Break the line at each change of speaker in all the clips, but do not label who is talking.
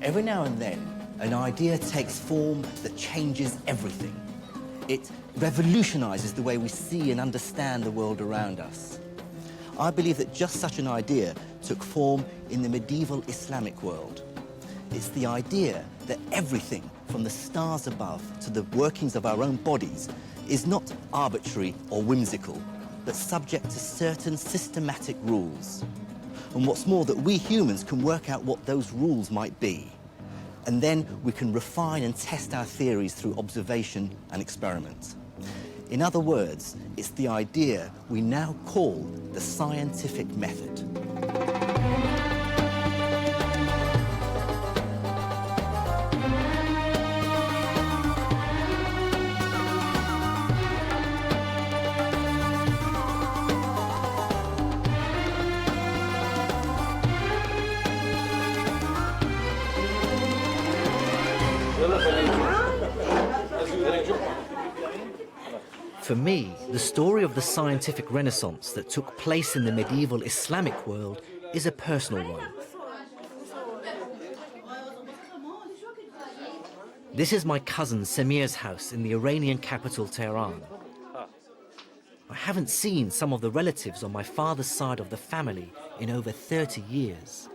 Every now and then, an idea takes form that changes everything. It revolutionizes the way we see and understand the world around us. I believe that just such an idea took form in the medieval Islamic world. It's the idea that everything, from the stars above to the workings of our own bodies, is not arbitrary or whimsical, but subject to certain systematic rules. And what's more, that we humans can work out what those rules might be. And then we can refine and test our theories through observation and experiment. In other words, it's the idea we now call the scientific method. For me, the story of the scientific renaissance that took place in the medieval Islamic world is a personal one. This is my cousin Samir's house in the Iranian capital, Tehran. I haven't seen some of the relatives on my father's side of the family in over 30 years.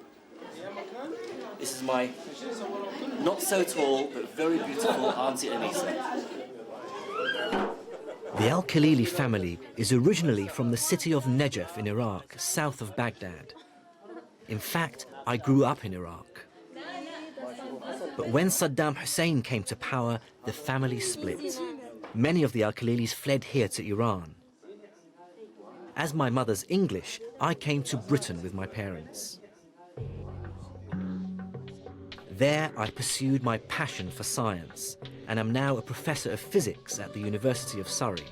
This is my not so tall but very beautiful Auntie Anisa. The Al-Khalili family is originally from the city of Najaf in Iraq, south of Baghdad. In fact, I grew up in Iraq. But when Saddam Hussein came to power, the family split. Many of the Al-Khalilis fled here to Iran. As my mother's English, I came to Britain with my parents. There, I pursued my passion for science and am now a professor of physics at the University of Surrey.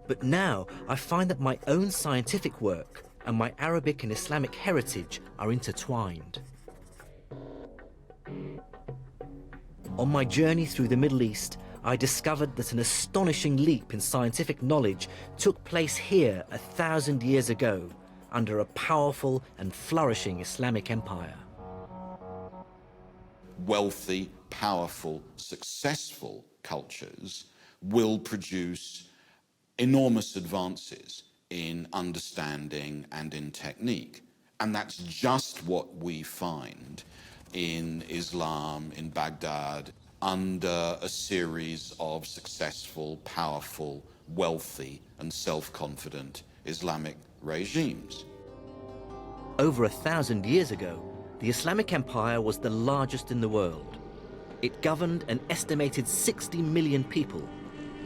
But now, I find that my own scientific work and my Arabic and Islamic heritage are intertwined. On my journey through the Middle East, I discovered that an astonishing leap in scientific knowledge took place here 1,000 years ago under a powerful and flourishing Islamic empire.
Wealthy, powerful, successful cultures will produce enormous advances in understanding and in technique. And that's just what we find in Islam, in Baghdad, under a series of successful, powerful, wealthy, and self-confident Islamic regimes.
Over 1,000 years ago, the Islamic Empire was the largest in the world. It governed an estimated 60 million people.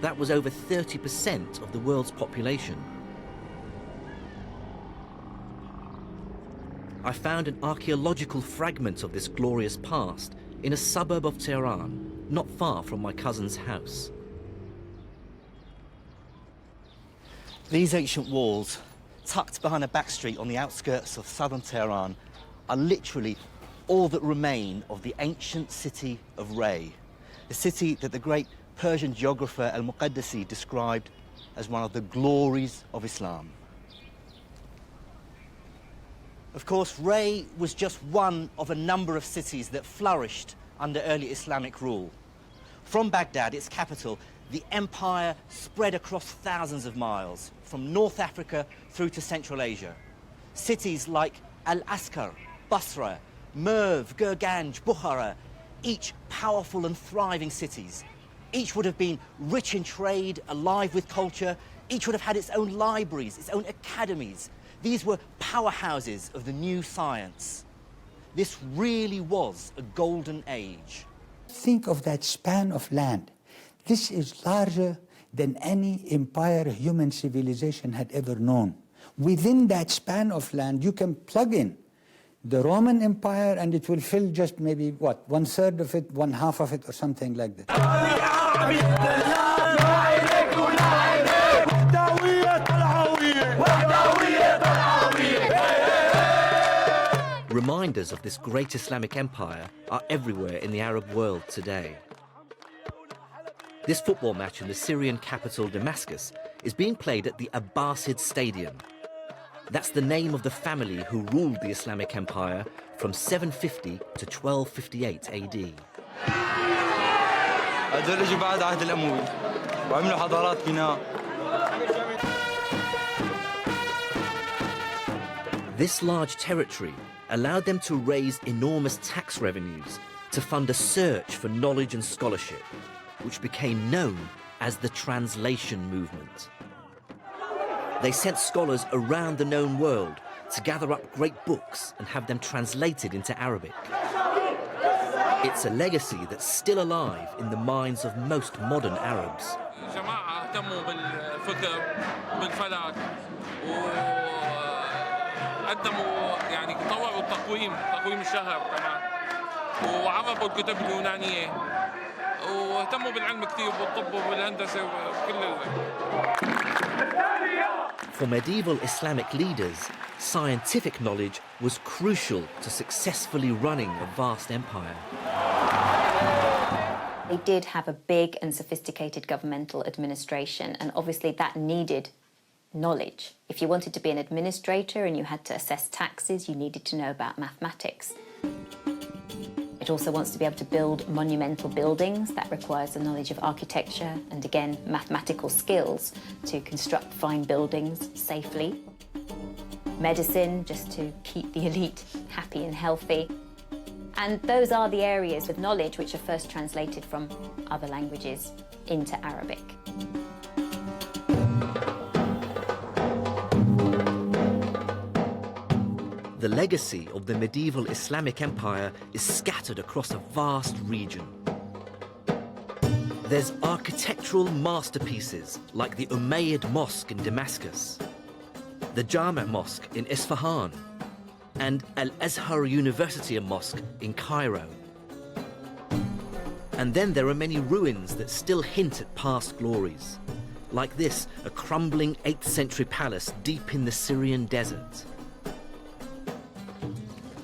That was over 30% of the world's population. I found an archaeological fragment of this glorious past in a suburb of Tehran, not far from my cousin's house. These ancient walls, tucked behind a back street on the outskirts of southern Tehran, are literally all that remain of the ancient city of Ray, the city that the great Persian geographer Al-Muqaddasi described as one of the glories of Islam. Of course, Ray was just one of a number of cities that flourished under early Islamic rule. From Baghdad, its capital, the empire spread across thousands of miles, from North Africa through to Central Asia. Cities like Al-Askar, Basra, Merv, Gurganj, Bukhara, each powerful and thriving cities. Each would have been rich in trade, alive with culture. Each would have had its own libraries, its own academies. These were powerhouses of the new science. This really was a golden age.
Think of that span of land. This is larger than any empire human civilization had ever known. Within that span of land, you can plug in the Roman Empire and it will fill just maybe, what, 1/3 of it, 1/2 of it, or something like that.
Reminders of this great Islamic empire are everywhere in the Arab world today. This football match in the Syrian capital Damascus is being played at the Abbasid Stadium. That's the name of the family who ruled the Islamic empire from 750 to 1258 AD.
هذول اجوا بعد عهد الأموي وعملوا حضارات بناء.
This large territory allowed them to raise enormous tax revenues to fund a search for knowledge and scholarship, which became known as the translation movement. They sent scholars around the known world to gather up great books and have them translated into Arabic. It's a legacy that's still alive in the minds of most modern Arabs.
قدموا يعني طوروا تقويم الشهر كمان وعربوا الكتب اليونانية واهتموا بالعلم كثير بالطب وبالهندسة وكل
For medieval Islamic leaders, scientific knowledge was crucial to successfully running a vast empire.
They did have a big and sophisticated governmental administration, and obviously that needed knowledge. If you wanted to be an administrator and you had to assess taxes, you needed to know about mathematics. It also wants to be able to build monumental buildings. That requires the knowledge of architecture and, again, mathematical skills to construct fine buildings safely. Medicine, just to keep the elite happy and healthy. And those are the areas of knowledge which are first translated from other languages into Arabic.
The legacy of the medieval Islamic empire is scattered across a vast region. There's architectural masterpieces like the Umayyad Mosque in Damascus, the Jami' Mosque in Isfahan, and Al-Azhar University Mosque in Cairo. And then there are many ruins that still hint at past glories, like this, a crumbling 8th century palace deep in the Syrian desert.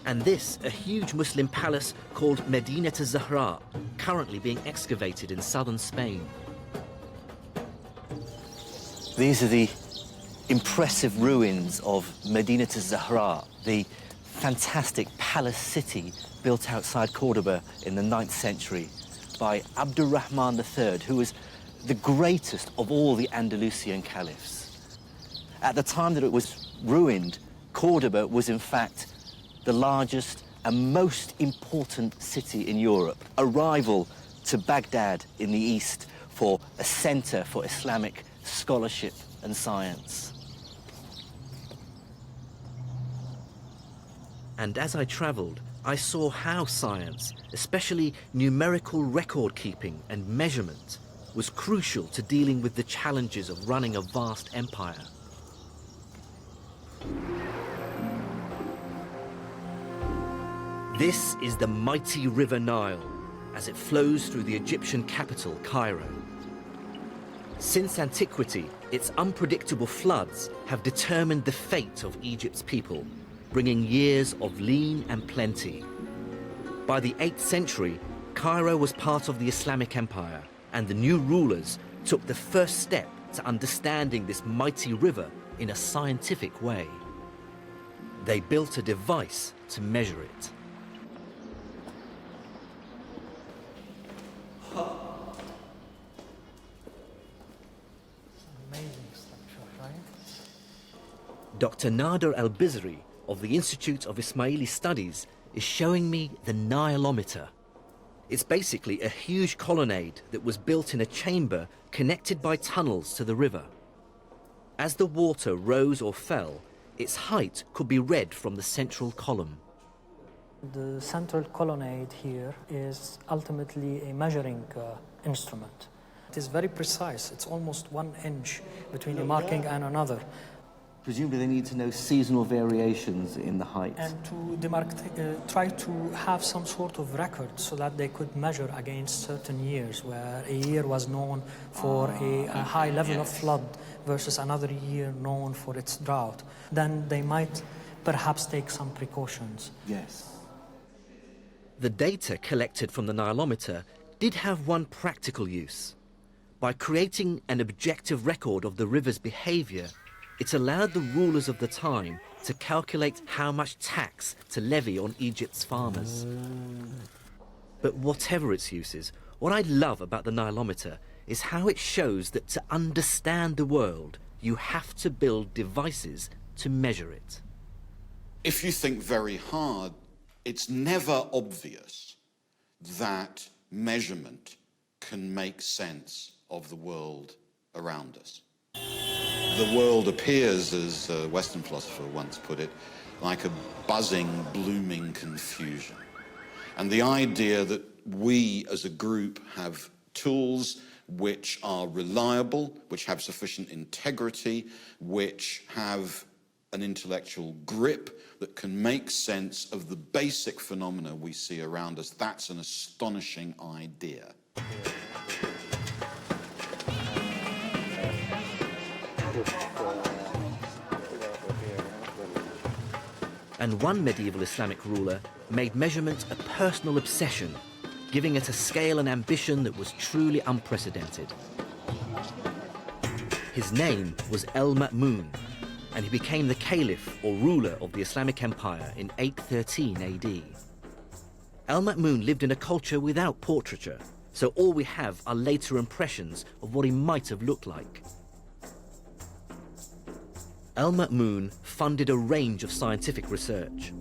And this, a huge Muslim palace called Medina-Sahara, currently being excavated in southern Spain. These are the impressive ruins of Medina-Sahara, the fantastic palace city built outside Cordoba in the 9th century by Abdurrahman III, who was the greatest of all the Andalusian caliphs. At the time that it was ruined, Cordoba was in fact the largest and most important city in Europe, a rival to Baghdad in the east for a center for Islamic scholarship and science. And as I traveled, I saw how science, especially numerical record keeping and measurement, was crucial to dealing with the challenges of running a vast empire. This is the mighty River Nile as it flows through the Egyptian capital, Cairo. Since antiquity, its unpredictable floods have determined the fate of Egypt's people, bringing years of lean and plenty. By the 8th century, Cairo was part of the Islamic Empire, and the new rulers took the first step to understanding this mighty river in a scientific way. They built a device to measure it. Dr. Nader Al-Bizri of the Institute of Ismaili Studies is showing me the Nile Ometer. It's basically a huge colonnade that was built in a chamber connected by tunnels to the river. As the water rose or fell, its height could be read from the central column.
The central colonnade here is ultimately a measuring instrument. It is very precise. It's almost 1 inch between a marking and another.
Presumably they need to know seasonal variations in the height.
And to try to have some sort of record so that they could measure against certain years, where a year was known for a high level of flood versus another year known for its drought. Then they might perhaps take some precautions.
Yes.
The data collected from the Nile Ometer did have one practical use. By creating an objective record of the river's behavior, it allowed the rulers of the time to calculate how much tax to levy on Egypt's farmers. But whatever its uses, what I love about the Nileometer is how it shows that to understand the world, you have to build devices to measure it.
If you think very hard, it's never obvious that measurement can make sense of the world around us. The world appears, as a Western philosopher once put it, like a buzzing, blooming confusion. And the idea that we as a group have tools which are reliable, which have sufficient integrity, which have an intellectual grip that can make sense of the basic phenomena we see around us, that's an astonishing idea.
And one medieval Islamic ruler made measurement a personal obsession, giving it a scale and ambition that was truly unprecedented. His name was El-Ma'mun, and he became the caliph or ruler of the Islamic Empire in 813 AD. El-Ma'mun lived in a culture without portraiture, so all we have are later impressions of what he might have looked like. El-Ma'mun funded a range of scientific research,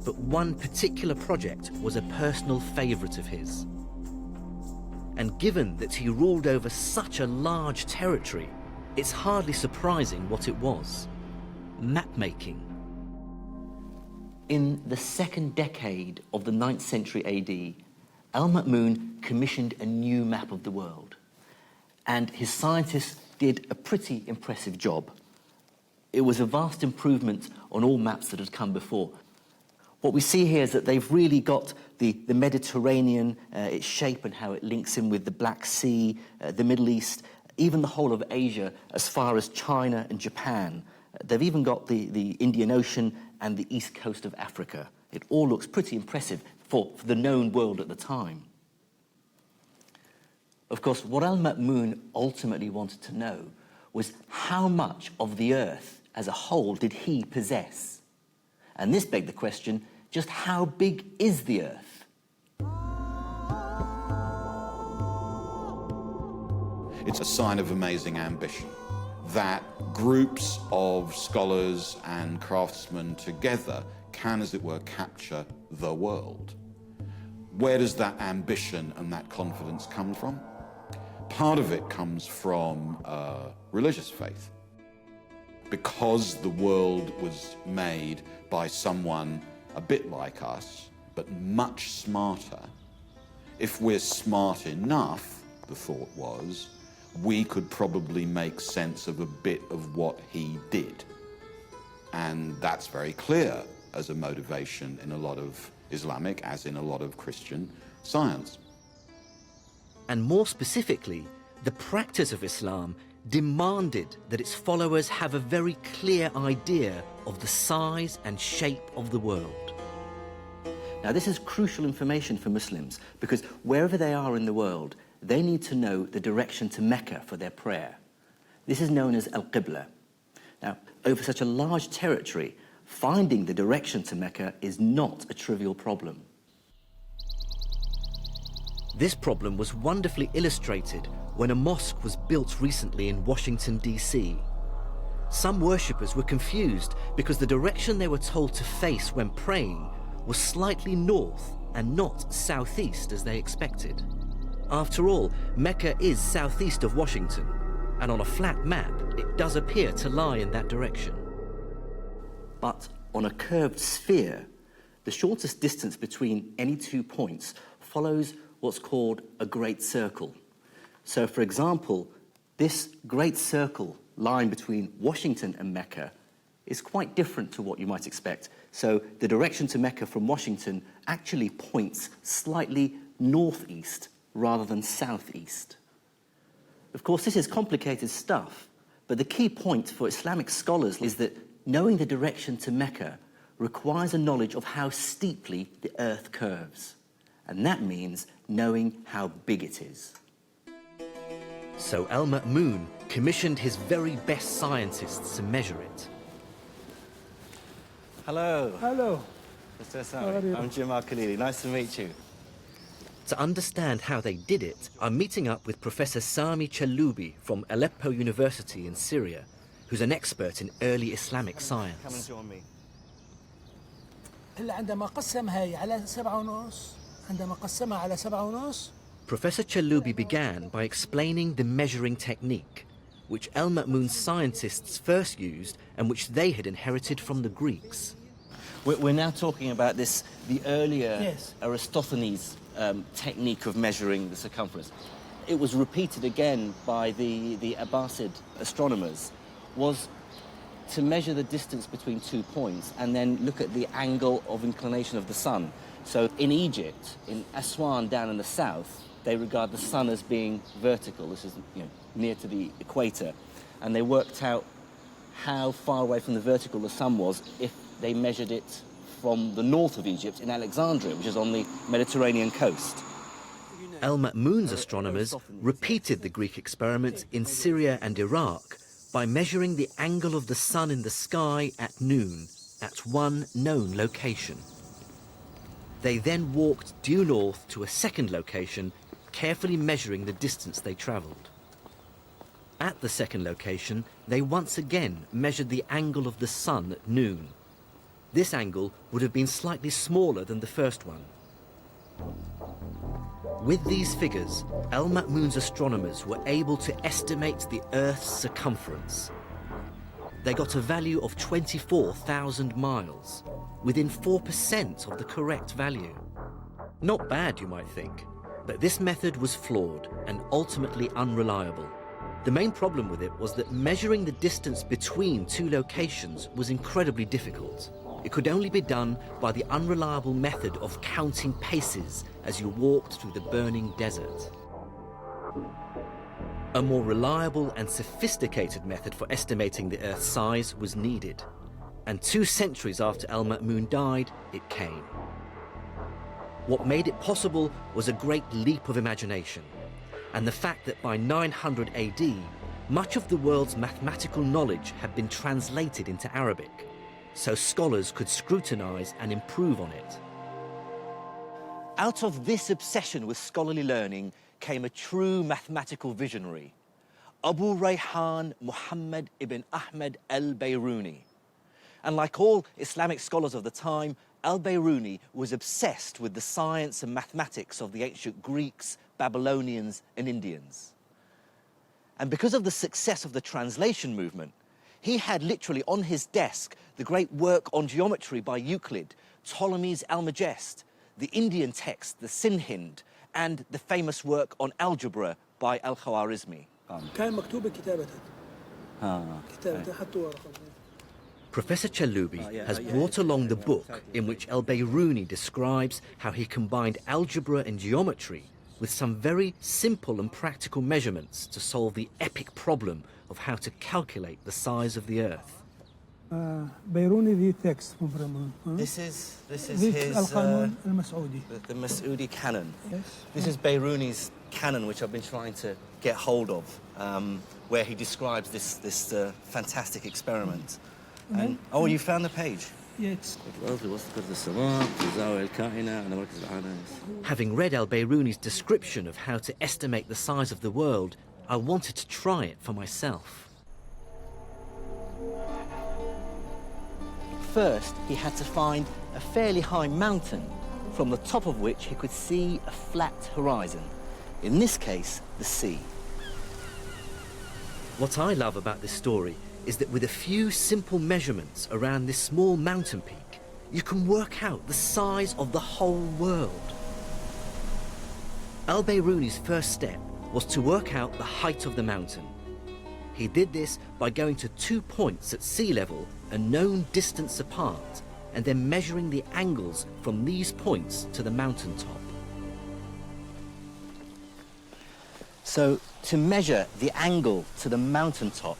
but one particular project was a personal favorite of his. And given that he ruled over such a large territory, it's hardly surprising what it was: map-making.
In the second decade of the 9th century AD, El-Ma'mun commissioned a new map of the world, and his scientists did a pretty impressive job. It was a vast improvement on all maps that had come before. What we see here is that they've really got the Mediterranean, its shape and how it links in with the Black Sea, the Middle East, even the whole of Asia as far as China and Japan. They've even got the Indian Ocean and the east coast of Africa. It all looks pretty impressive for the known world at the time. Of course, what El-Ma'mun ultimately wanted to know was how much of the Earth as a whole did he possess? And this begged the question, just how big is the Earth?
It's a sign of amazing ambition that groups of scholars and craftsmen together can, as it were, capture the world. Where does that ambition and that confidence come from? Part of it comes from religious faith. Because the world was made by someone a bit like us, but much smarter, if we're smart enough, the thought was, we could probably make sense of a bit of what he did. And that's very clear as a motivation in a lot of Islamic, as in a lot of Christian science.
And more specifically, the practice of Islam demanded that its followers have a very clear idea of the size and shape of the world.
Now, this is crucial information for Muslims because wherever they are in the world, they need to know the direction to Mecca for their prayer. This is known as Al-Qibla. Now, over such a large territory, finding the direction to Mecca is not a trivial problem.
This problem was wonderfully illustrated when a mosque was built recently in Washington, D.C. Some worshippers were confused because the direction they were told to face when praying was slightly north and not southeast as they expected. After all, Mecca is southeast of Washington, and on a flat map, it does appear to lie in that direction.
But on a curved sphere, the shortest distance between any 2 points follows what's called a great circle. So, for example, this great circle line between Washington and Mecca is quite different to what you might expect. So the direction to Mecca from Washington actually points slightly northeast rather than southeast. Of course, this is complicated stuff, but the key point for Islamic scholars is that knowing the direction to Mecca requires a knowledge of how steeply the Earth curves. And that means knowing how big it is.
So El-Ma'mun commissioned his very best scientists to measure it.
Hello.
Hello.
Mr. Asami. I'm Jim Al-Khalili. Nice to meet you.
To understand how they did it, I'm meeting up with Professor Sami Chaloubi from Aleppo University in Syria, who's an expert in early Islamic
Come and
science.
join me.
عندما قسم هاي على 7.5 عندما قسمها على 7.5
Professor Chaloubi began by explaining the measuring technique, which El Ma'mun's scientists first used and which they had inherited from the Greeks.
We're now talking about the earlier
Yes.
Aristophanes technique of measuring the circumference. It was repeated again by the Abbasid astronomers, was to measure the distance between 2 points and then look at the angle of inclination of the sun. So in Egypt, in Aswan down in the south, they regard the sun as being vertical. This is near to the equator. And they worked out how far away from the vertical the sun was if they measured it from the north of Egypt in Alexandria, which is on the Mediterranean coast.
El Ma'mun's astronomers repeated the Greek experiment in Syria and Iraq by measuring the angle of the sun in the sky at noon at one known location. They then walked due north to a second location, carefully measuring the distance they travelled. At the second location, they once again measured the angle of the sun at noon. This angle would have been slightly smaller than the first one. With these figures, El Ma'mun's astronomers were able to estimate the Earth's circumference. They got a value of 24,000 miles, within 4% of the correct value. Not bad, you might think, but this method was flawed and ultimately unreliable. The main problem with it was that measuring the distance between two locations was incredibly difficult. It could only be done by the unreliable method of counting paces as you walked through the burning desert. A more reliable and sophisticated method for estimating the Earth's size was needed. And 2 centuries after El Ma'mun died, it came. What made it possible was a great leap of imagination, and the fact that by 900 AD, much of the world's mathematical knowledge had been translated into Arabic, so scholars could scrutinize and improve on it.
Out of this obsession with scholarly learning came a true mathematical visionary, Abu Rayhan Muhammad ibn Ahmed Al Biruni. And like all Islamic scholars of the time, Al Biruni was obsessed with the science and mathematics of the ancient Greeks, Babylonians, and Indians. And because of the success of the translation movement, he had literally on his desk the great work on geometry by Euclid, Ptolemy's Almagest, the Indian text, the Sinhind, and the famous work on algebra by Al-Khwarizmi.
كان مكتوب كتابة كتابة حتى ورقة.
Professor Chaloubi has brought along the book in which Al Biruni describes how he combined algebra and geometry with some very simple and practical measurements to solve the epic problem of how to calculate the size of the Earth.
بيروني the text from
This is
this
his
القانون المسعودي.
the Mas'udi canon.
Yes.
This is Biruni's canon, which I've been trying to get hold of, where he describes this fantastic experiment. And, oh, you found the page?
Yes.
Having read Al Biruni's description of how to estimate the size of the world, I wanted to try it for myself.
First, he had to find a fairly high mountain from the top of which he could see a flat horizon. In this case, the sea.
What I love about this story is that with a few simple measurements around this small mountain peak, you can work out the size of the whole world. Al Biruni's first step was to work out the height of the mountain. He did this by going to 2 points at sea level, a known distance apart, and then measuring the angles from these points to the mountaintop.
So, to measure the angle to the mountaintop,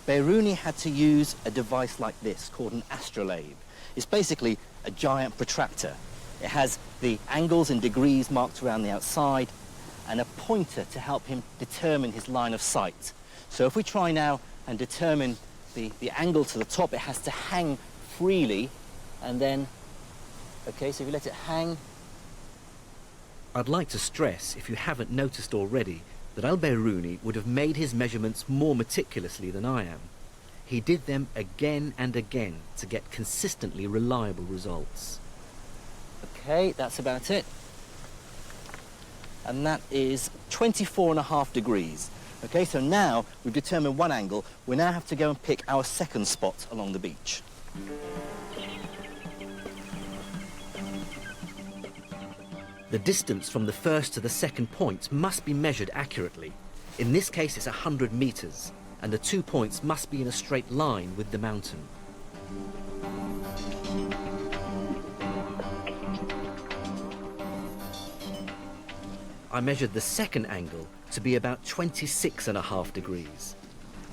Biruni had to use a device like this called an Astrolabe. It's basically a giant protractor. It has the angles in degrees marked around the outside and a pointer to help him determine his line of sight. So if we try now and determine the angle to the top, it has to hang freely And then, okay, so if you let it hang.
I'd like to stress, if you haven't noticed already, that Al Biruni would have made his measurements more meticulously than I am. He did them again and again to get consistently reliable results.
Okay, that's about it. And that is 24.5 degrees. Okay, so now we've determined one angle. We now have to go and pick our second spot along the beach.
The distance from the first to the second point must be measured accurately. In this case, it's 100 meters, and the 2 points must be in a straight line with the mountain. I measured the second angle to be about 26.5 degrees,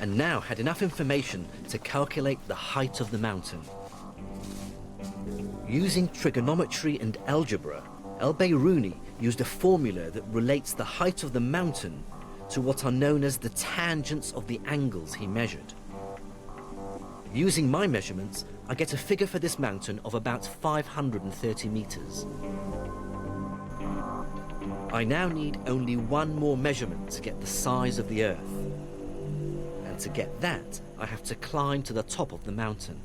and now had enough information to calculate the height of the mountain. Using trigonometry and algebra, Al Biruni used a formula that relates the height of the mountain to what are known as the tangents of the angles he measured. Using my measurements, I get a figure for this mountain of about 530 meters. I now need only one more measurement to get the size of the Earth. And to get that, I have to climb to the top of the mountain.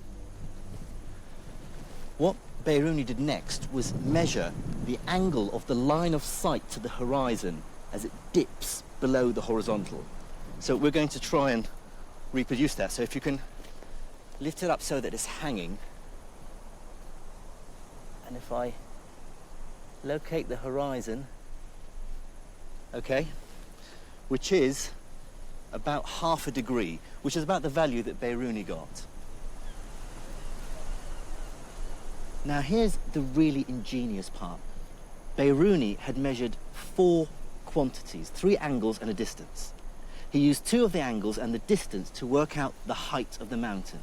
What Biruni did next was measure the angle of the line of sight to the horizon as it dips below the horizontal. So we're going to try and reproduce that. So if you can lift it up so that it's hanging, and if I locate the horizon, okay, which is about 0.5 degree, which is about the value that Biruni got. Now here's the really ingenious part. Biruni had measured 4 quantities, 3 angles and a distance. He used 2 of the angles and the distance to work out the height of the mountain.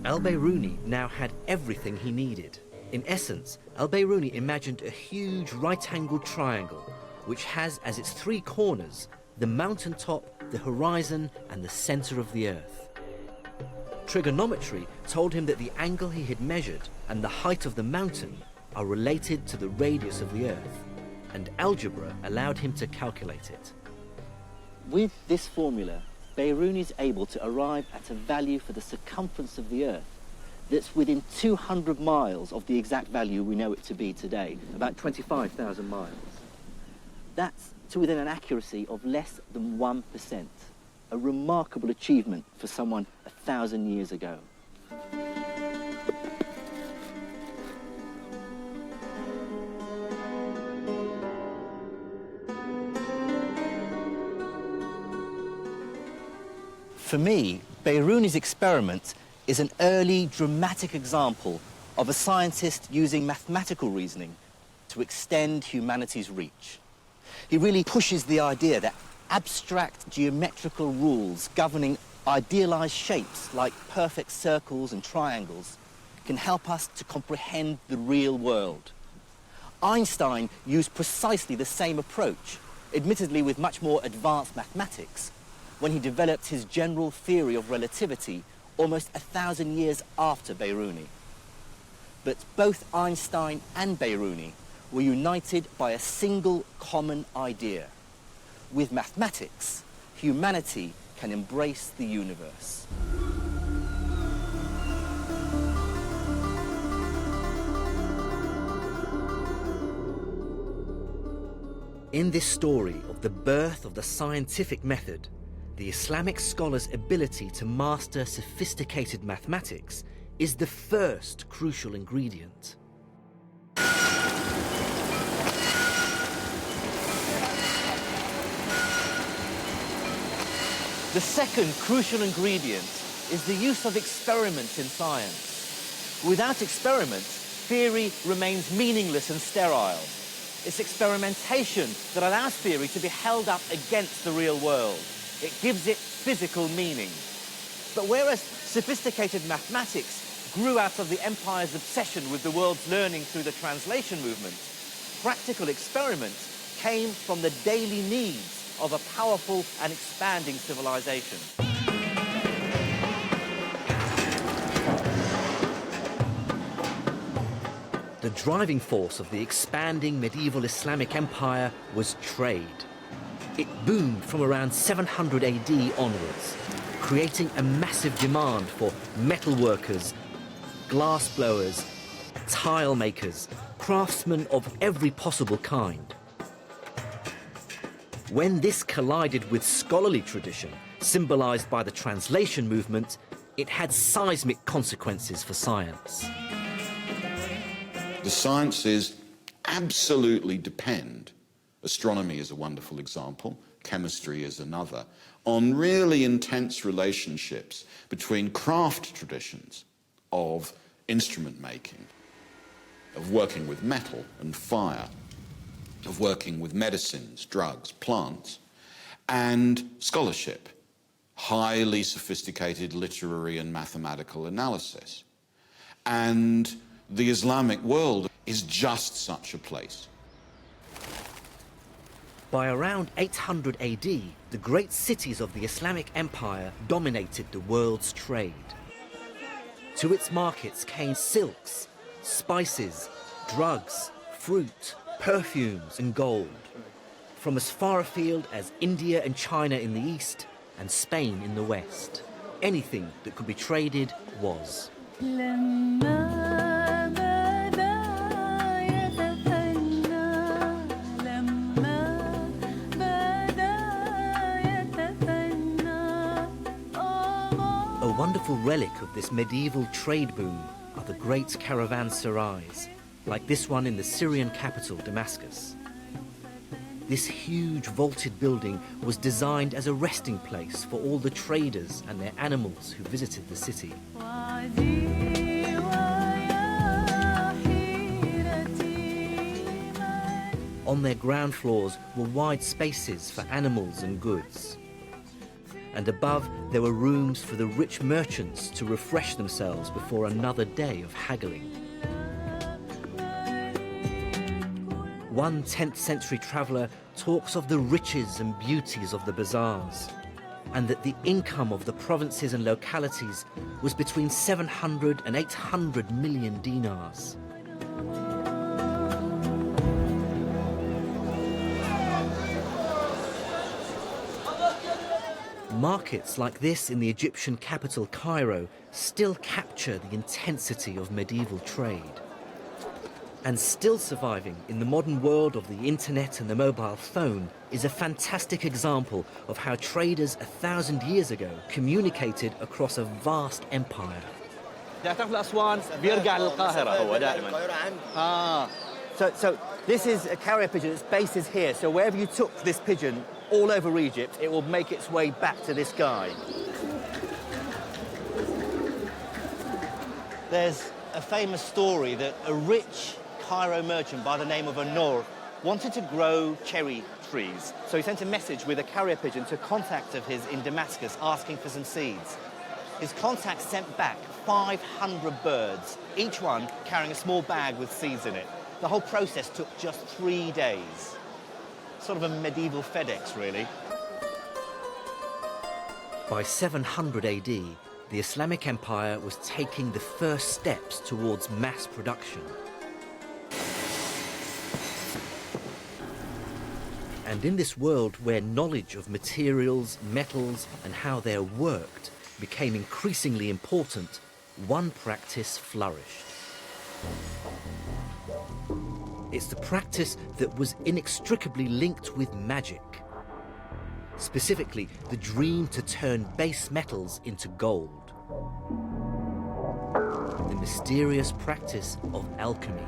Al Biruni now had everything he needed. In essence, Al Biruni imagined a huge right-angled triangle which has as its 3 corners the mountaintop, the horizon and the center of the Earth. Trigonometry told him that the angle he had measured and the height of the mountain are related to the radius of the Earth, and algebra allowed him to calculate it.
With this formula, Biruni is able to arrive at a value for the circumference of the Earth that's within 200 miles of the exact value we know it to be today, about 25,000 miles. That's to within an accuracy of less than 1%, a remarkable achievement for someone 1,000 years ago. For me, Biruni's experiment is an early dramatic example of a scientist using mathematical reasoning to extend humanity's reach. He really pushes the idea that abstract geometrical rules governing idealized shapes like perfect circles and triangles can help us to comprehend the real world. Einstein used precisely the same approach, admittedly with much more advanced mathematics, when he developed his general theory of relativity almost 1,000 years after Biruni. But both Einstein and Biruni were united by a single common idea. With mathematics, humanity can embrace the universe.
In this story of the birth of the scientific method, the Islamic scholar's ability to master sophisticated mathematics is the first crucial ingredient.
The second crucial ingredient is the use of experiments in science. Without experiment, theory remains meaningless and sterile. It's experimentation that allows theory to be held up against the real world. It gives it physical meaning. But whereas sophisticated mathematics grew out of the empire's obsession with the world's learning through the translation movement, practical experiment came from the daily needs of a powerful and expanding civilization.
The driving force of the expanding medieval Islamic empire was trade. It boomed from around 700 AD onwards, creating a massive demand for metal workers, glass blowers, tile makers, craftsmen of every possible kind. When this collided with scholarly tradition, symbolized by the translation movement, it had seismic consequences for science.
The sciences absolutely depend, astronomy is a wonderful example, chemistry is another, on really intense relationships between craft traditions of instrument making, of working with metal and fire, of working with medicines, drugs, plants, and scholarship, highly sophisticated literary and mathematical analysis. And the Islamic world is just such a place.
By around 800 AD, the great cities of the Islamic Empire dominated the world's trade. To its markets came silks, spices, drugs, fruit, perfumes and gold, from as far afield as India and China in the east and Spain in the west. Anything that could be traded was. A wonderful relic of this medieval trade boom are the great caravanserais, like this one in the Syrian capital, Damascus. This huge vaulted building was designed as a resting place for all the traders and their animals who visited the city. On their ground floors were wide spaces for animals and goods. And above, there were rooms for the rich merchants to refresh themselves before another day of haggling. One 10th century traveller talks of the riches and beauties of the bazaars, and that the income of the provinces and localities was between 700 and 800 million dinars. Markets like this in the Egyptian capital Cairo still capture the intensity of medieval trade. And still surviving in the modern world of the internet and the mobile phone is a fantastic example of how traders 1,000 years ago communicated across a vast empire.
So this is a carrier pigeon, its base is here, so wherever you took this pigeon all over Egypt, it will make its way back to this guy. There's a famous story that a rich Cairo merchant by the name of Anor wanted to grow cherry trees. So he sent a message with a carrier pigeon to a contact of his in Damascus asking for some seeds. His contact sent back 500 birds, each one carrying a small bag with seeds in it. The whole process took just 3 days. Sort of a medieval FedEx, really.
By 700 AD, the Islamic Empire was taking the first steps towards mass production. And in this world where knowledge of materials, metals, and how they're worked became increasingly important, one practice flourished. It's the practice that was inextricably linked with magic. Specifically, the dream to turn base metals into gold. The mysterious practice of alchemy.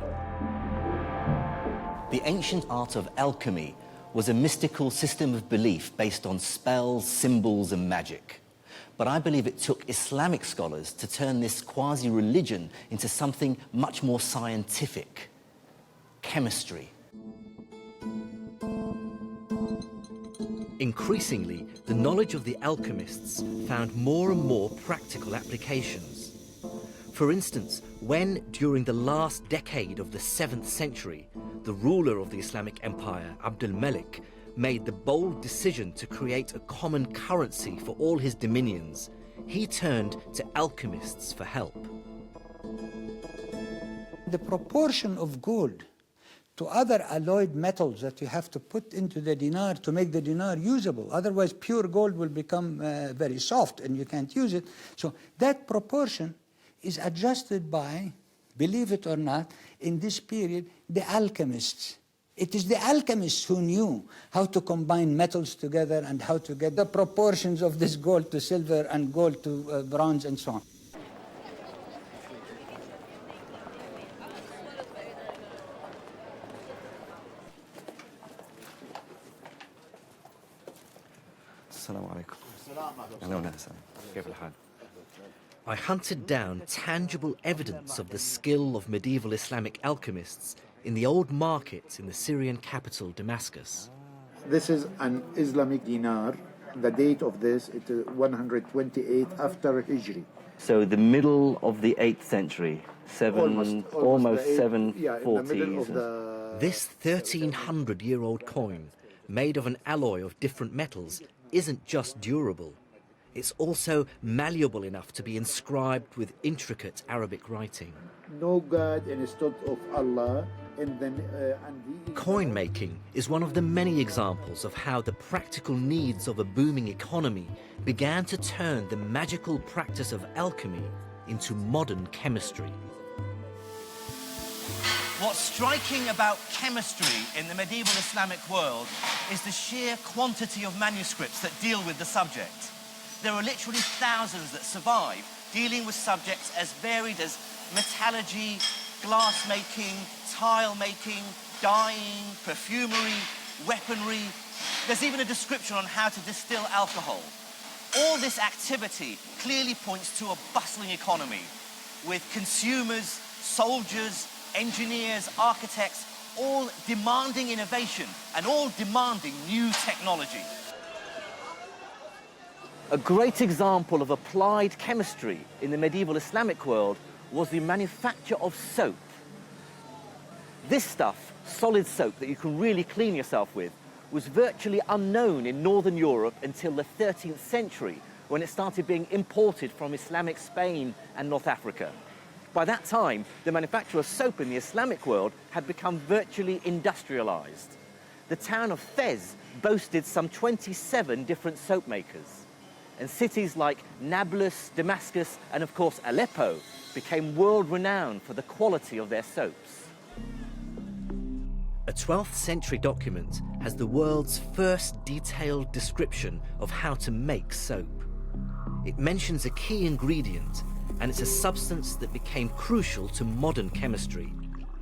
The ancient art of alchemy was a mystical system of belief based on spells, symbols, and magic. But I believe it took Islamic scholars to turn this quasi-religion into something much more scientific. Chemistry.
Increasingly, the knowledge of the alchemists found more and more practical applications. For instance, when, during the last decade of the 7th century, the ruler of the Islamic Empire, Abd al-Malik, made the bold decision to create a common currency for all his dominions, he turned to alchemists for help.
The proportion of gold to other alloyed metals that you have to put into the dinar to make the dinar usable. Otherwise, pure gold will become very soft and you can't use it. So that proportion is adjusted by, believe it or not, in this period, the alchemists. It is the alchemists who knew how to combine metals together and how to get the proportions of this gold to silver and gold to bronze and so on.
السلام عليكم. أهلا وسهلا. كيف الحال؟
I hunted down tangible evidence of the skill of medieval Islamic alchemists in the old markets in the Syrian capital, Damascus.
This is an Islamic dinar. The date of this is 128 after Hijri.
So the middle of the 8th century, almost
the
740s.
Yeah, in the middle of the...
This 1,300-year-old coin, made of an alloy of different metals, isn't just durable. It's also malleable enough to be inscribed with intricate Arabic writing.
No God instead of Allah.
Coin making is one of the many examples of how the practical needs of a booming economy began to turn the magical practice of alchemy into modern chemistry.
What's striking about chemistry in the medieval Islamic world is the sheer quantity of manuscripts that deal with the subject. There are literally thousands that survive, dealing with subjects as varied as metallurgy, glass making, tile making, dyeing, perfumery, weaponry. There's even a description on how to distill alcohol. All this activity clearly points to a bustling economy, with consumers, soldiers, engineers, architects, all demanding innovation and all demanding new technology. A great example of applied chemistry in the medieval Islamic world was the manufacture of soap. This stuff, solid soap that you can really clean yourself with, was virtually unknown in Northern Europe until the 13th century, when it started being imported from Islamic Spain and North Africa. By that time, the manufacture of soap in the Islamic world had become virtually industrialized. The town of Fez boasted some 27 different soap makers. And cities like Nablus, Damascus, and of course Aleppo became world-renowned for the quality of their soaps.
A 12th century document has the world's first detailed description of how to make soap. It mentions a key ingredient, and it's a substance that became crucial to modern chemistry,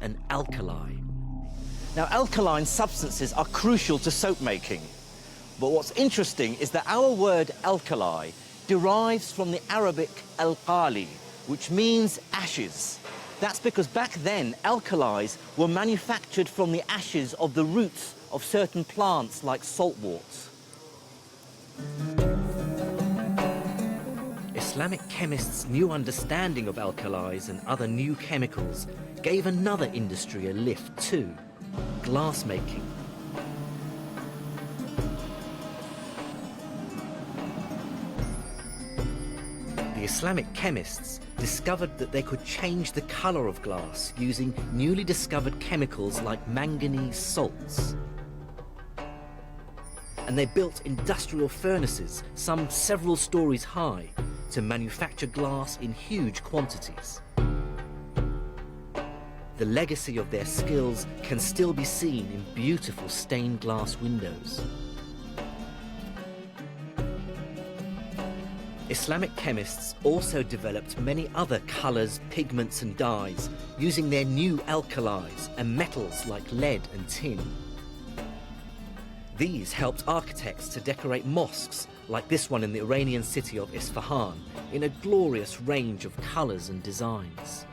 an alkali.
Now, alkaline substances are crucial to soap making. But what's interesting is that our word alkali derives from the Arabic al-qali, which means ashes. That's because back then, alkalis were manufactured from the ashes of the roots of certain plants like saltwort.
Islamic chemists' new understanding of alkalis and other new chemicals gave another industry a lift too, glass making. The Islamic chemists discovered that they could change the color of glass using newly discovered chemicals like manganese salts. And they built industrial furnaces, some several stories high, to manufacture glass in huge quantities. The legacy of their skills can still be seen in beautiful stained glass windows. Islamic chemists also developed many other colors, pigments and dyes, using their new alkalis and metals like lead and tin. These helped architects to decorate mosques, like this one in the Iranian city of Isfahan, in a glorious range of colors and designs.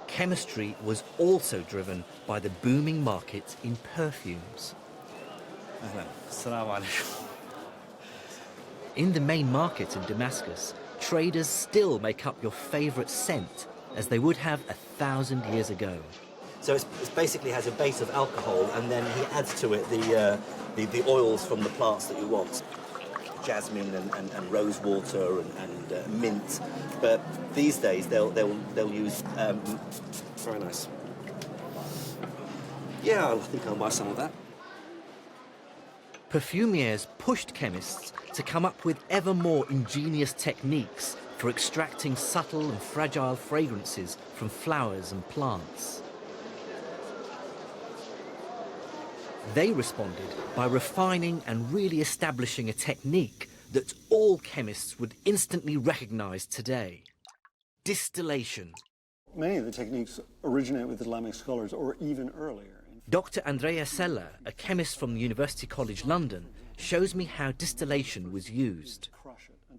Chemistry was also driven by the booming market in perfumes. In the main market in Damascus, traders still make up your favorite scent, as they would have 1,000 years ago. So it basically has a base of alcohol, and then he adds to it the oils from the plants that you want. Jasmine and rose water and mint. But these days they'll use very nice. Yeah, I think I'll buy some of that. Perfumiers pushed chemists to come up with ever more ingenious techniques for extracting subtle and fragile fragrances from flowers and plants. They responded by refining and really establishing a technique that all chemists would instantly recognize today: distillation.
Many of the techniques originate with Islamic scholars or even earlier.
Dr. Andrea Sella, a chemist from the University College London, shows me how distillation was used.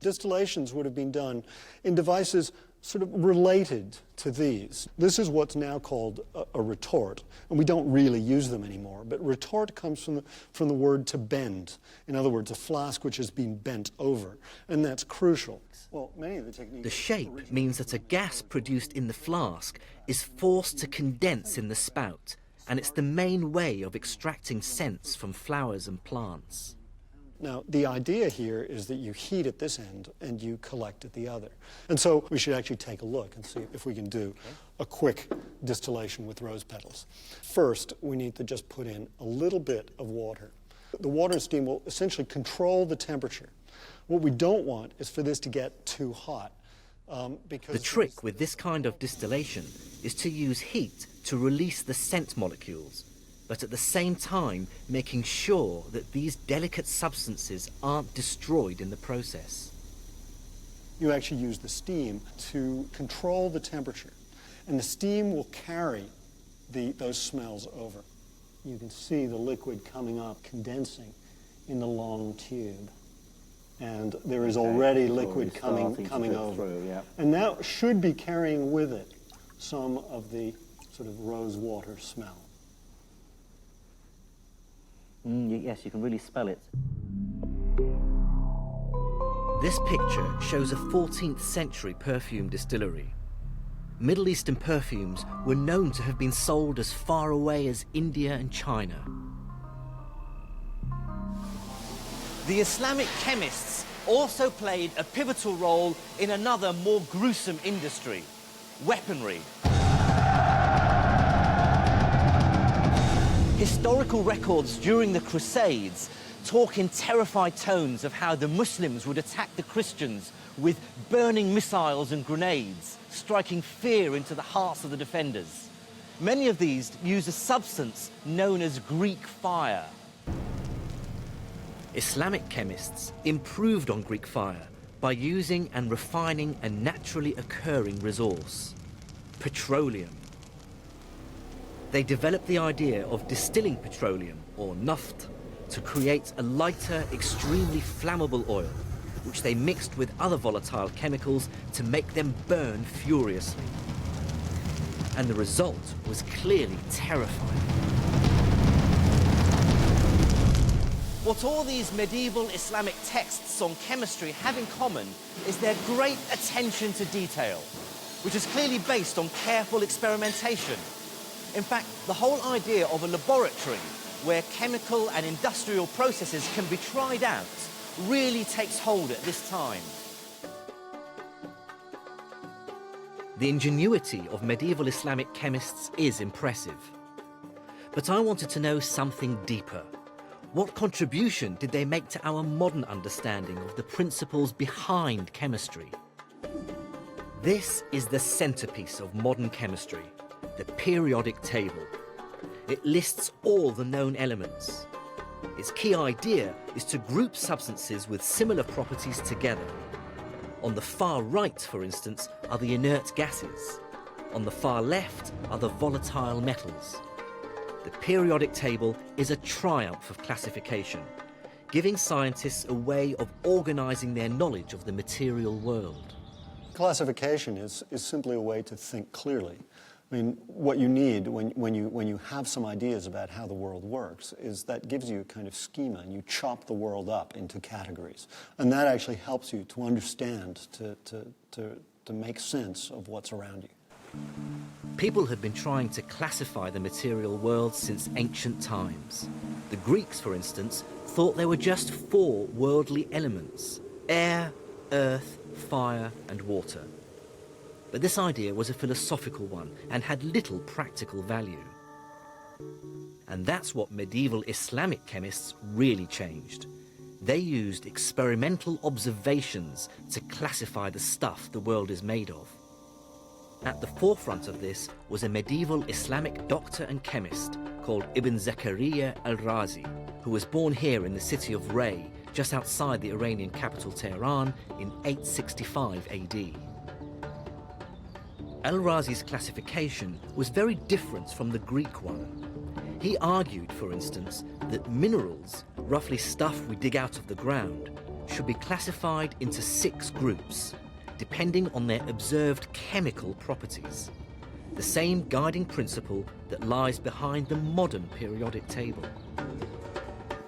Distillations would have been done in devices sort of related to these. This is what's now called a retort, and we don't really use them anymore, but retort comes from the word to bend. In other words, a flask which has been bent over, and that's crucial. Well, many of the techniques...
The shape means that a gas produced in the flask is forced to condense in the spout, and it's the main way of extracting scents from flowers and plants.
Now, the idea here is that you heat at this end and you collect at the other. And so we should actually take a look and see if we can do a quick distillation with rose petals. First, we need to just put in a little bit of water. The water and steam will essentially control the temperature. What we don't want is for this to get too hot.
The trick with this kind of distillation is to use heat to release the scent molecules, but at the same time making sure that these delicate substances aren't destroyed in the process.
You actually use the steam to control the temperature, and the steam will carry those smells over. You can see the liquid coming up, condensing in the long tube. And there is already liquid coming over.
Through, yeah.
And that should be carrying with it some of the sort of rose water smell.
Yes, you can really smell it.
This picture shows a 14th century perfume distillery. Middle Eastern perfumes were known to have been sold as far away as India and China.
The Islamic chemists also played a pivotal role in another more gruesome industry: weaponry. Historical records during the Crusades talk in terrified tones of how the Muslims would attack the Christians with burning missiles and grenades, striking fear into the hearts of the defenders. Many of these use a substance known as Greek fire.
Islamic chemists improved on Greek fire by using and refining a naturally occurring resource: petroleum. They developed the idea of distilling petroleum, or naft, to create a lighter, extremely flammable oil, which they mixed with other volatile chemicals to make them burn furiously. And the result was clearly terrifying.
What all these medieval Islamic texts on chemistry have in common is their great attention to detail, which is clearly based on careful experimentation. In fact, the whole idea of a laboratory where chemical and industrial processes can be tried out really takes hold at this time.
The ingenuity of medieval Islamic chemists is impressive. But I wanted to know something deeper. What contribution did they make to our modern understanding of the principles behind chemistry? This is the centerpiece of modern chemistry, the periodic table. It lists all the known elements. Its key idea is to group substances with similar properties together. On the far right, for instance, are the inert gases. On the far left are the volatile metals. The periodic table is a triumph of classification, giving scientists a way of organizing their knowledge of the material world.
Classification is simply a way to think clearly. I mean, what you need when you have some ideas about how the world works is that gives you a kind of schema, and you chop the world up into categories. And that actually helps you to understand, to make sense of what's around you.
People have been trying to classify the material world since ancient times. The Greeks, for instance, thought there were just 4 worldly elements: air, earth, fire, and water. But this idea was a philosophical one and had little practical value. And that's what medieval Islamic chemists really changed. They used experimental observations to classify the stuff the world is made of. At the forefront of this was a medieval Islamic doctor and chemist called Ibn Zakaria al-Razi, who was born here in the city of Ray, just outside the Iranian capital Tehran, in 865 AD. Al-Razi's classification was very different from the Greek one. He argued, for instance, that minerals, roughly stuff we dig out of the ground, should be classified into 6 groups, depending on their observed chemical properties. The same guiding principle that lies behind the modern periodic table.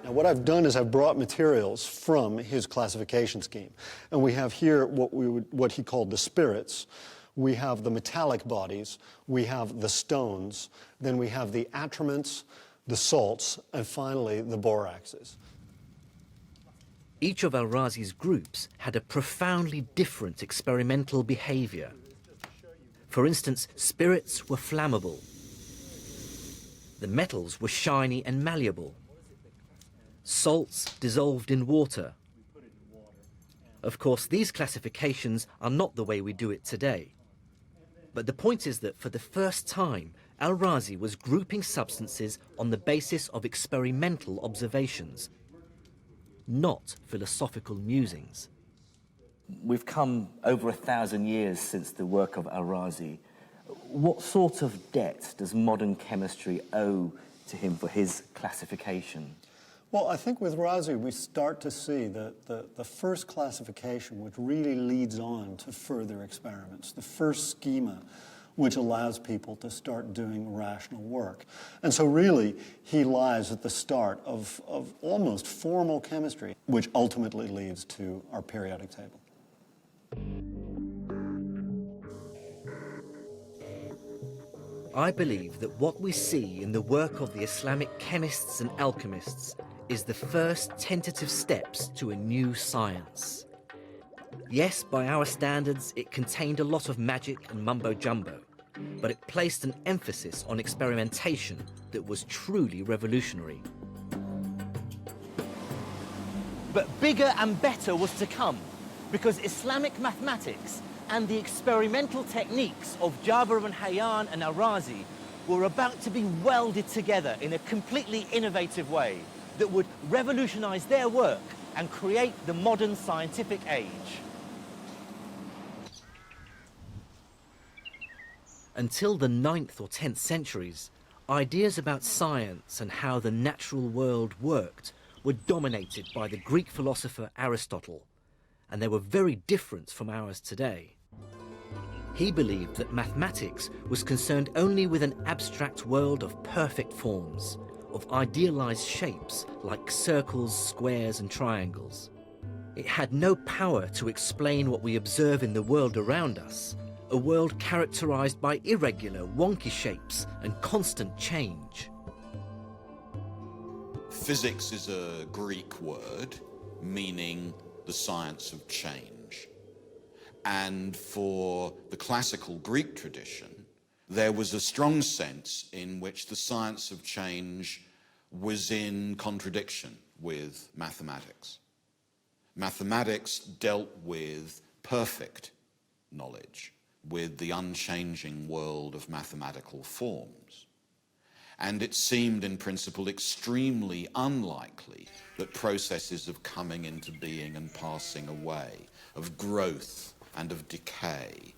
Now, what I've done is I've brought materials from his classification scheme. And we have here what he called the spirits. We have the metallic bodies, we have the stones, then we have the atriments, the salts, and finally the boraxes.
Each of Al-Razi's groups had a profoundly different experimental behavior. For instance, spirits were flammable. The metals were shiny and malleable. Salts dissolved in water. Of course, these classifications are not the way we do it today. But the point is that for the first time, Al-Razi was grouping substances on the basis of experimental observations, not philosophical musings.
We've come over 1,000 years since the work of Al-Razi. What sort of debt does modern chemistry owe to him for his classification?
Well, I think with Razi we start to see the first classification which really leads on to further experiments, the first schema which allows people to start doing rational work. And so really he lies at the start of almost formal chemistry, which ultimately leads to our periodic table.
I believe that what we see in the work of the Islamic chemists and alchemists is the first tentative steps to a new science. Yes, by our standards, it contained a lot of magic and mumbo-jumbo, but it placed an emphasis on experimentation that was truly revolutionary.
But bigger and better was to come, because Islamic mathematics and the experimental techniques of Jabir ibn Hayyan and Al-Razi were about to be welded together in a completely innovative way that would revolutionize their work and create the modern scientific age.
Until the 9th or 10th centuries, ideas about science and how the natural world worked were dominated by the Greek philosopher Aristotle, and they were very different from ours today. He believed that mathematics was concerned only with an abstract world of perfect forms, of idealized shapes like circles, squares, and triangles. It had no power to explain what we observe in the world around us, a world characterized by irregular, wonky shapes and constant change.
Physics is a Greek word meaning the science of change. And for the classical Greek tradition, there was a strong sense in which the science of change was in contradiction with mathematics. Mathematics dealt with perfect knowledge, with the unchanging world of mathematical forms. And it seemed in principle extremely unlikely that processes of coming into being and passing away, of growth and of decay,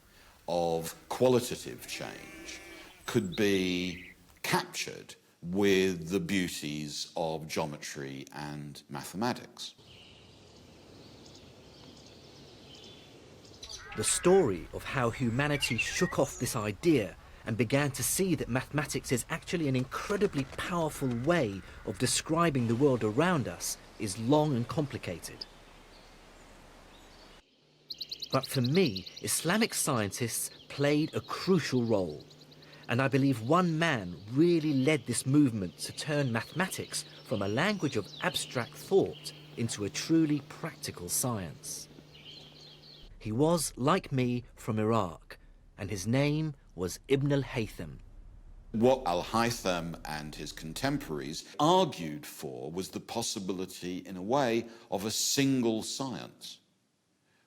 of qualitative change, could be captured with the beauties of geometry and mathematics.
The story of how humanity shook off this idea and began to see that mathematics is actually an incredibly powerful way of describing the world around us is long and complicated. But for me, Islamic scientists played a crucial role. And I believe one man really led this movement to turn mathematics from a language of abstract thought into a truly practical science. He was, like me, from Iraq, and his name was Ibn al-Haytham.
What Al-Haytham and his contemporaries argued for was the possibility, in a way, of a single science,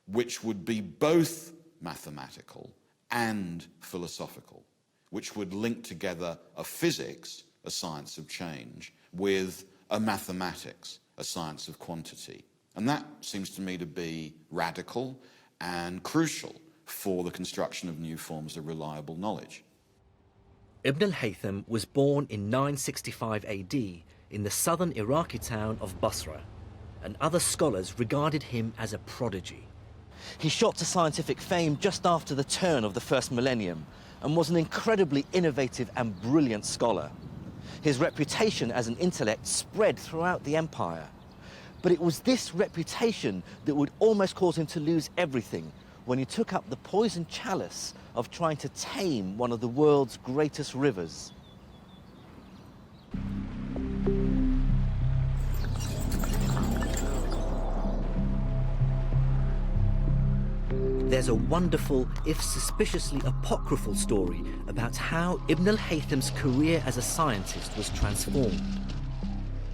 which would be both mathematical and philosophical, which would link together a physics, a science of change, with a mathematics, a science of quantity. And that seems to me to be radical and crucial for the construction of new forms of reliable knowledge.
Ibn al-Haytham was born in 965 AD in the southern Iraqi town of Basra, and other scholars regarded him as a prodigy.
He shot to scientific fame just after the turn of the first millennium and was an incredibly innovative and brilliant scholar. His reputation as an intellect spread throughout the empire. But it was this reputation that would almost cause him to lose everything when he took up the poisoned chalice of trying to tame one of the world's greatest rivers.
There's a wonderful, if suspiciously apocryphal story about how Ibn al-Haytham's career as a scientist was transformed.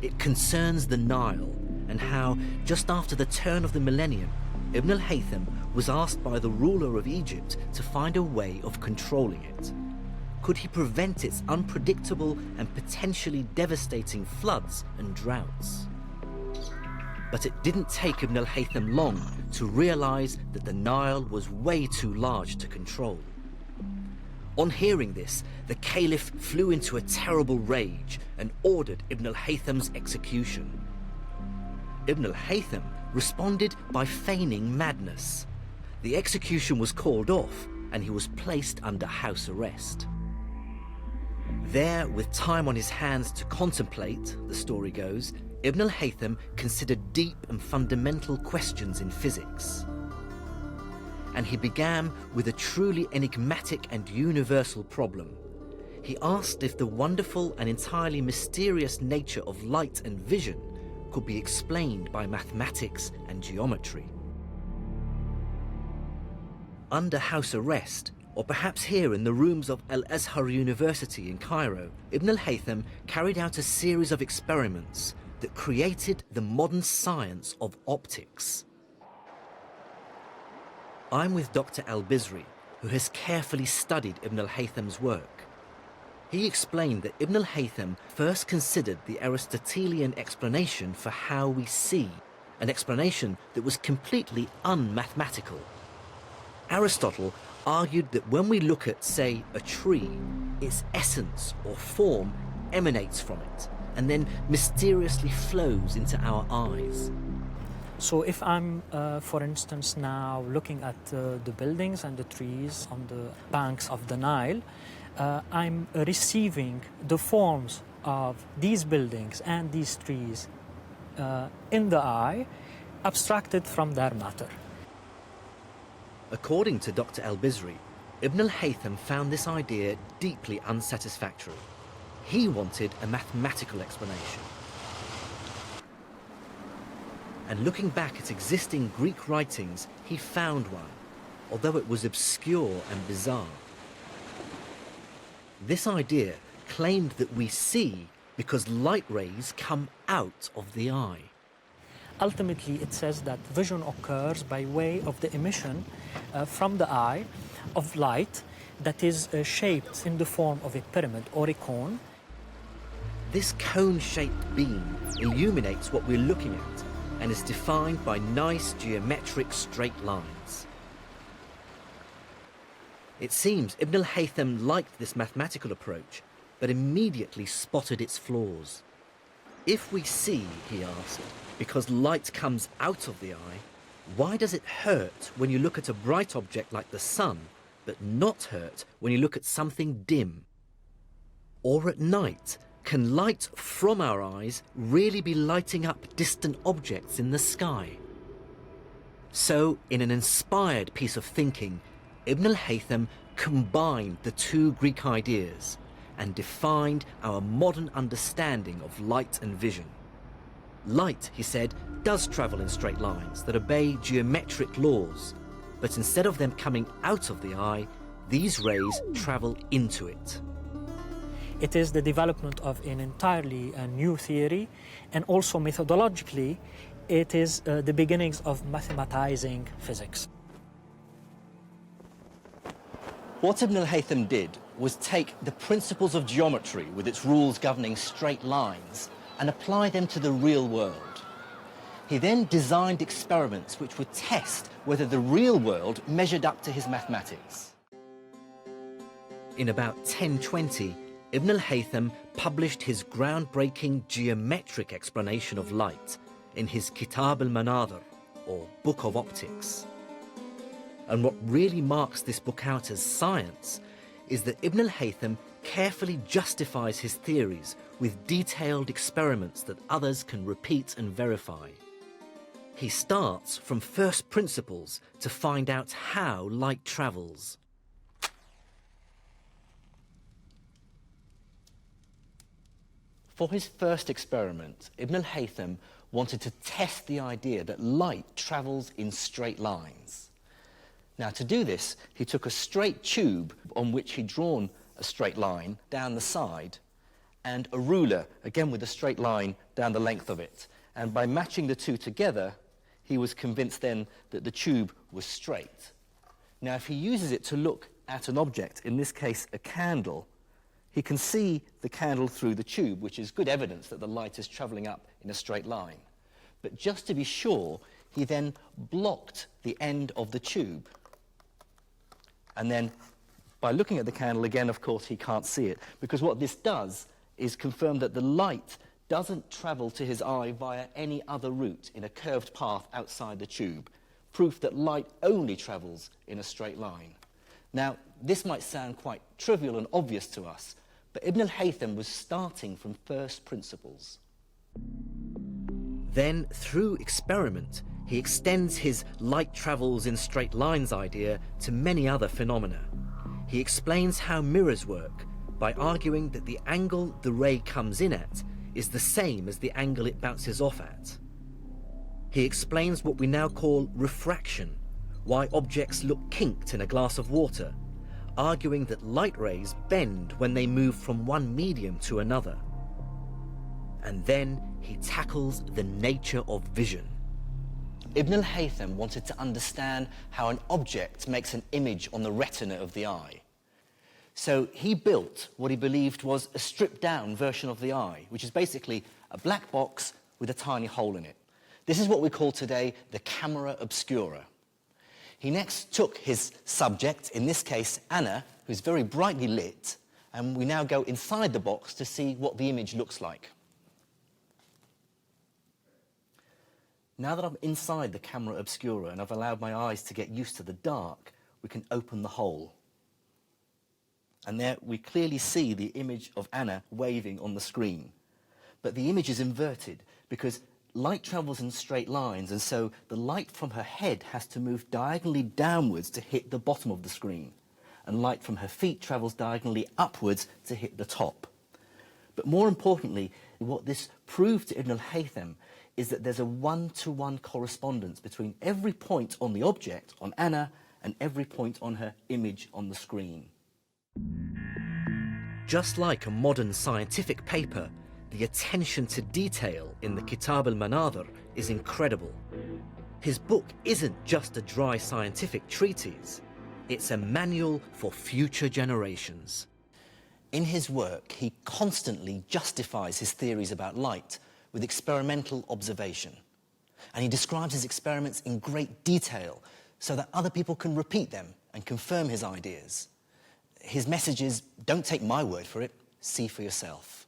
It concerns the Nile and how, just after the turn of the millennium, Ibn al-Haytham was asked by the ruler of Egypt to find a way of controlling it. Could he prevent its unpredictable and potentially devastating floods and droughts? But it didn't take Ibn al-Haytham long to realize that the Nile was way too large to control. On hearing this, the caliph flew into a terrible rage and ordered Ibn al-Haytham's execution. Ibn al-Haytham responded by feigning madness. The execution was called off and he was placed under house arrest. There, with time on his hands to contemplate, the story goes, Ibn al-Haytham considered deep and fundamental questions in physics. And he began with a truly enigmatic and universal problem. He asked if the wonderful and entirely mysterious nature of light and vision could be explained by mathematics and geometry. Under house arrest, or perhaps here in the rooms of Al-Azhar University in Cairo, Ibn al-Haytham carried out a series of experiments that created the modern science of optics. I'm with Dr. Al-Biruni, who has carefully studied Ibn al-Haytham's work. He explained that Ibn al-Haytham first considered the Aristotelian explanation for how we see, an explanation that was completely unmathematical. Aristotle argued that when we look at, say, a tree, its essence or form emanates from it and then mysteriously flows into our eyes.
So if I'm, for instance, now looking at the buildings and the trees on the banks of the Nile, I'm receiving the forms of these buildings and these trees in the eye, abstracted from their matter.
According to Dr. Al-Biruni, Ibn al-Haytham found this idea deeply unsatisfactory. He wanted a mathematical explanation. And looking back at existing Greek writings, he found one, although it was obscure and bizarre. This idea claimed that we see because light rays come out of the eye.
Ultimately, it says that vision occurs by way of the emission from the eye of light that is shaped in the form of a pyramid or a cone.
This cone-shaped beam illuminates what we're looking at and is defined by nice geometric straight lines. It seems Ibn al-Haytham liked this mathematical approach, but immediately spotted its flaws. If we see, he asked, because light comes out of the eye, why does it hurt when you look at a bright object like the sun, but not hurt when you look at something dim? Or at night, can light from our eyes really be lighting up distant objects in the sky? So, in an inspired piece of thinking, Ibn al-Haytham combined the two Greek ideas and defined our modern understanding of light and vision. Light, he said, does travel in straight lines that obey geometric laws, but instead of them coming out of the eye, these rays travel into it.
It is the development of an entirely new theory, and also methodologically, it is the beginnings of mathematizing physics.
What Ibn al-Haytham did was take the principles of geometry with its rules governing straight lines and apply them to the real world. He then designed experiments which would test whether the real world measured up to his mathematics.
In about 1020, Ibn al-Haytham published his groundbreaking geometric explanation of light in his Kitab al-Manadhir, or Book of Optics. And what really marks this book out as science is that Ibn al-Haytham carefully justifies his theories with detailed experiments that others can repeat and verify. He starts from first principles to find out how light travels.
For his first experiment, Ibn al-Haytham wanted to test the idea that light travels in straight lines. Now, to do this, he took a straight tube on which he'd drawn a straight line down the side and a ruler, again with a straight line down the length of it. And by matching the two together, he was convinced then that the tube was straight. Now, if he uses it to look at an object, in this case a candle, he can see the candle through the tube, which is good evidence that the light is travelling up in a straight line. But just to be sure, he then blocked the end of the tube. And then, by looking at the candle again, of course, he can't see it, because what this does is confirm that the light doesn't travel to his eye via any other route in a curved path outside the tube, proof that light only travels in a straight line. Now, this might sound quite trivial and obvious to us, but Ibn al-Haytham was starting from first principles.
Then, through experiment, he extends his light travels in straight lines idea to many other phenomena. He explains how mirrors work by arguing that the angle the ray comes in at is the same as the angle it bounces off at. He explains what we now call refraction, why objects look kinked in a glass of water, arguing that light rays bend when they move from one medium to another. And then he tackles the nature of vision.
Ibn al-Haytham wanted to understand how an object makes an image on the retina of the eye. So he built what he believed was a stripped-down version of the eye, which is basically a black box with a tiny hole in it. This is what we call today the camera obscura. He next took his subject, in this case Anna, who's very brightly lit, and we now go inside the box to see what the image looks like. Now that I'm inside the camera obscura and I've allowed my eyes to get used to the dark, we can open the hole. And there we clearly see the image of Anna waving on the screen. But the image is inverted because light travels in straight lines, and so the light from her head has to move diagonally downwards to hit the bottom of the screen, and light from her feet travels diagonally upwards to hit the top. But more importantly, what this proved to Ibn al-Haytham is that there's a one-to-one correspondence between every point on the object, on Anna, and every point on her image on the screen.
Just like a modern scientific paper, the attention to detail in the Kitab al-Manadhir is incredible. His book isn't just a dry scientific treatise, it's a manual for future generations.
In his work, he constantly justifies his theories about light with experimental observation. And he describes his experiments in great detail so that other people can repeat them and confirm his ideas. His message is, don't take my word for it, see for yourself.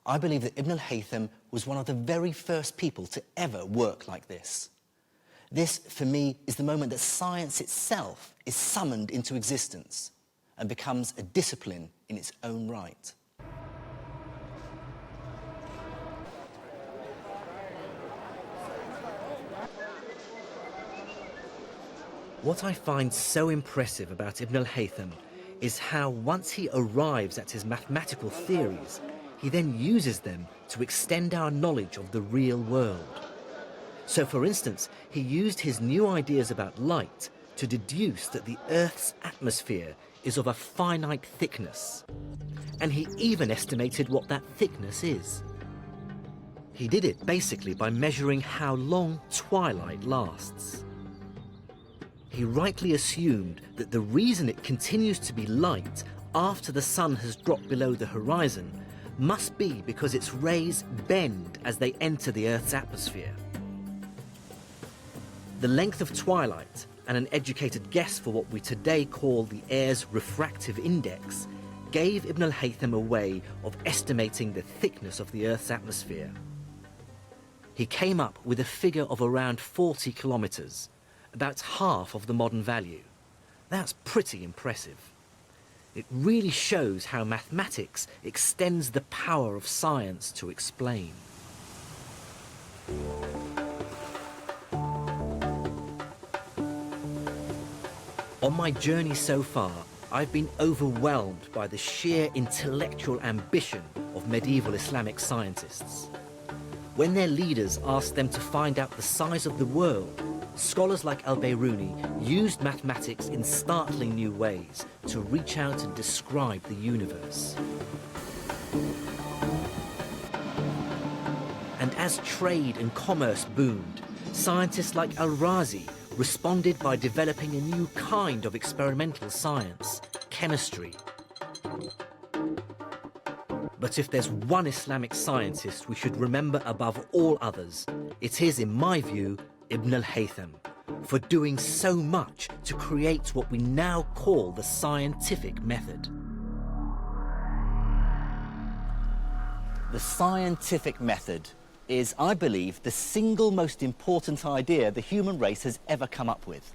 I believe that Ibn al-Haytham was one of the very first people to ever work like this. This, for me, is the moment that science itself is summoned into existence and becomes a discipline in its own right.
What I find so impressive about Ibn al-Haytham is how once he arrives at his mathematical theories, he then uses them to extend our knowledge of the real world. So, for instance, he used his new ideas about light to deduce that the Earth's atmosphere is of a finite thickness. And he even estimated what that thickness is. He did it basically by measuring how long twilight lasts. He rightly assumed that the reason it continues to be light after the sun has dropped below the horizon must be because its rays bend as they enter the Earth's atmosphere. The length of twilight and an educated guess for what we today call the air's refractive index gave Ibn al-Haytham a way of estimating the thickness of the Earth's atmosphere. He came up with a figure of around 40 kilometers, about half of the modern value. That's pretty impressive. It really shows how mathematics extends the power of science to explain. On my journey so far, I've been overwhelmed by the sheer intellectual ambition of medieval Islamic scientists. When their leaders asked them to find out the size of the world, scholars like Al Biruni used mathematics in startling new ways to reach out and describe the universe. And as trade and commerce boomed, scientists like Al-Razi responded by developing a new kind of experimental science, chemistry. But if there's one Islamic scientist we should remember above all others, it is, in my view, Ibn al-Haytham, for doing so much to create what we now call the scientific method.
The scientific method is, I believe, the single most important idea the human race has ever come up with.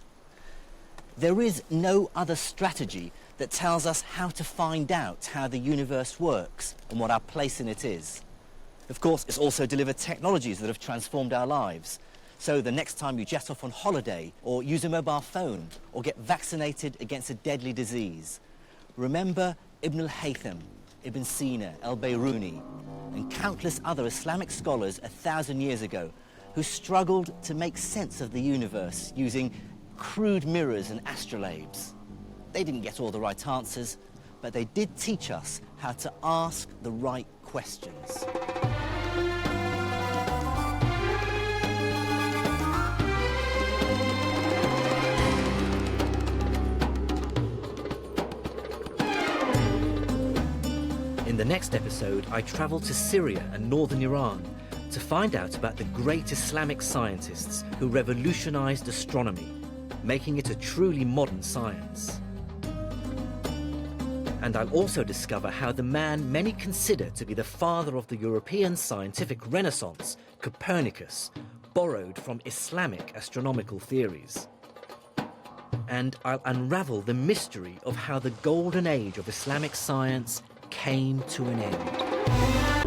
There is no other strategy that tells us how to find out how the universe works and what our place in it is. Of course, it's also delivered technologies that have transformed our lives. So the next time you jet off on holiday, or use a mobile phone, or get vaccinated against a deadly disease, remember Ibn al-Haytham, Ibn Sina, Al Biruni, and countless other Islamic scholars 1,000 years ago who struggled to make sense of the universe using crude mirrors and astrolabes. They didn't get all the right answers, but they did teach us how to ask the right questions.
In the next episode, I travel to Syria and northern Iran to find out about the great Islamic scientists who revolutionized astronomy, making it a truly modern science. And I'll also discover how the man many consider to be the father of the European scientific renaissance, Copernicus, borrowed from Islamic astronomical theories. And I'll unravel the mystery of how the golden age of Islamic science came to an end.